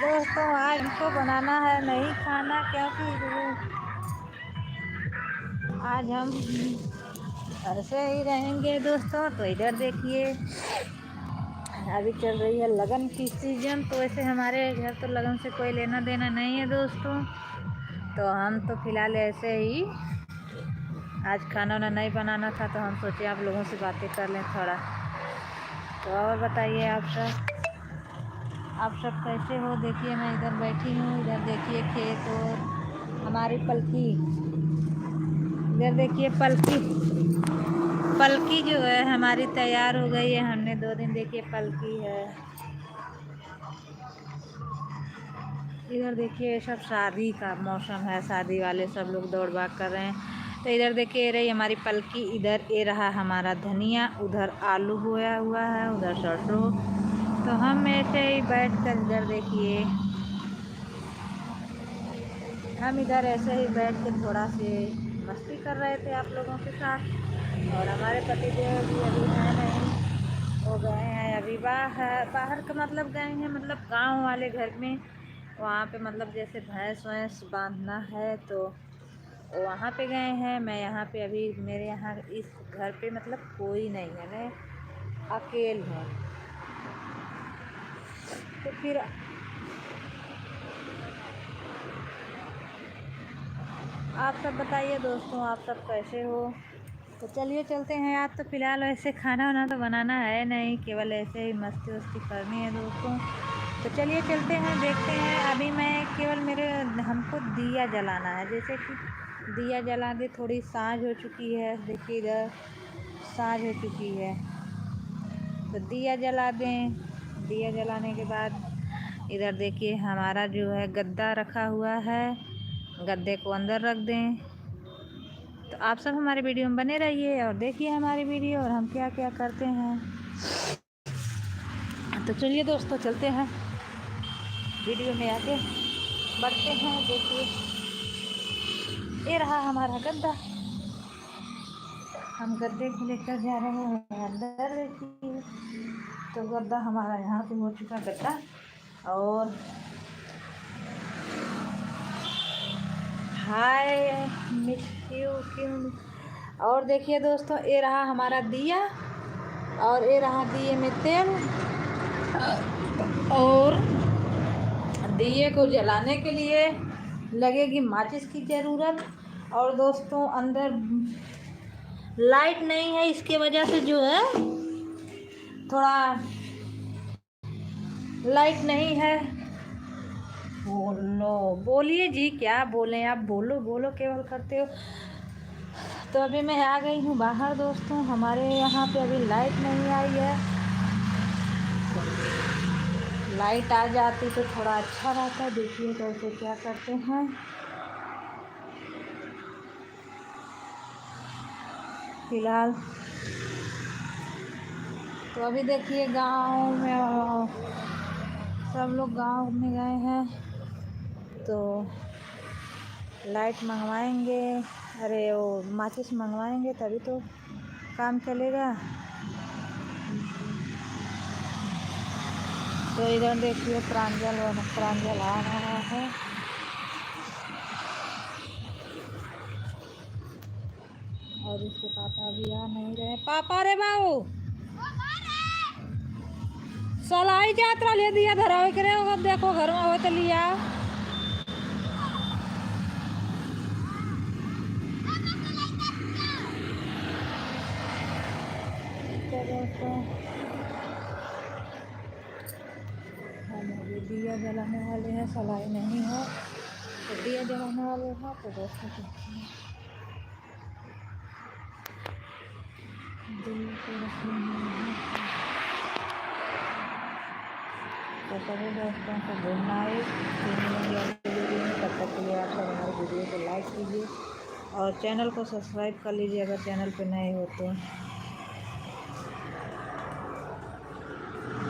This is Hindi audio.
दोस्तों आज हमको बनाना है नहीं खाना, क्योंकि आज हम ऐसे ही रहेंगे दोस्तों। तो इधर देखिए, अभी चल रही है लगन की सीजन, तो वैसे हमारे घर तो लगन से कोई लेना देना नहीं है दोस्तों। तो हम तो फिलहाल ऐसे ही, आज खाना वाना नहीं बनाना था तो हम सोचे आप लोगों से बातें कर लें थोड़ा। तो और बताइए आप सब कैसे हो। देखिए मैं इधर बैठी हूँ, इधर देखिए खेत और हमारी पलकी, इधर देखिए पलकी जो है हमारी तैयार हो गई है। हमने 2 दिन देखिए पलकी है। इधर देखिए सब शादी का मौसम है, शादी वाले सब लोग दौड़ भाग कर रहे हैं। तो इधर देखिए रही हमारी पलकी, इधर ये रहा हमारा धनिया, उधर आलू बोया हुआ है, उधर सरसों। तो हम ऐसे ही बैठ कर इधर देखिए, हम इधर ऐसे ही बैठ के थोड़ा से मस्ती कर रहे थे आप लोगों के साथ। और हमारे पतिदेव भी अभी हैं नहीं, वो गए हैं अभी बाहर। बाहर का मतलब गए हैं मतलब गांव वाले घर में, वहाँ पे मतलब जैसे भैंस वैंस बांधना है तो वहाँ पे गए हैं। मैं यहाँ पे अभी, मेरे यहाँ इस घर पे मतलब कोई नहीं है, मैं अकेले हूँ। तो फिर आप सब बताइए दोस्तों, आप सब कैसे हो। तो चलिए चलते हैं। आज तो फ़िलहाल वैसे खाना वाना तो बनाना है नहीं, केवल ऐसे ही मस्ती वस्ती करनी है दोस्तों। तो चलिए चलते हैं, देखते हैं। अभी मैं केवल हमको दिया जलाना है, जैसे कि दिया जला दे। थोड़ी साँझ हो चुकी है, देखिए इधर साँझ हो चुकी है, तो दिया जला दें। दिया जलाने के बाद इधर देखिए हमारा जो है गद्दा रखा हुआ है, गद्दे को अंदर रख दें। तो आप सब हमारे वीडियो में बने रहिए और देखिए हमारी वीडियो और हम क्या क्या करते हैं। तो चलिए दोस्तों चलते हैं, वीडियो में आके बढ़ते हैं। देखिए ये रहा हमारा गद्दा, हम गद्दे को लेकर जा रहे हैं अंदर। देखिए तो गद्दा हमारा यहाँ पे हो चुका गद्दा। और हाय मिस यू क्यों। और देखिए दोस्तों ये रहा हमारा दिया, और ये रहा दिए में तेल। और दिए को जलाने के लिए लगेगी माचिस की ज़रूरत। और दोस्तों अंदर लाइट नहीं है, इसके वजह से जो है थोड़ा लाइट नहीं है। बोलो, बोलिए जी, क्या बोलें आप, बोलो बोलो केवल करते हो। तो अभी मैं आ गई हूँ बाहर दोस्तों, हमारे यहाँ पे अभी लाइट नहीं आई है। लाइट आ जाती तो थोड़ा अच्छा रहता। देखिए कैसे क्या करते हैं। फिलहाल तो अभी देखिए गांव में सब लोग गांव में गए हैं, तो लाइट मंगवाएंगे, अरे वो माचिस मंगवाएंगे तभी तो काम चलेगा। तो इधर देखिए प्रांजल आ रहा है। और इसके पापा भी आ नहीं रहे। पापा रे बाबू सलाई यात्रा ले दिया धरावे करे होगा, देखो घर में हो तो लिया। तो दोस्तों हम अभी दिया जलाने वाले हैं, सलाई नहीं है तो दिया जलाने वाले हैं। तो दोस्तों दिल को रखने हैं। तो सभी दोस्तों को गुड नाइट। फिर मिलेंगे अगली वीडियो में, तब तक के लिए आप सब हमारे वीडियो को लाइक कीजिए और चैनल को सब्सक्राइब कर लीजिए अगर चैनल पर नए हो तो।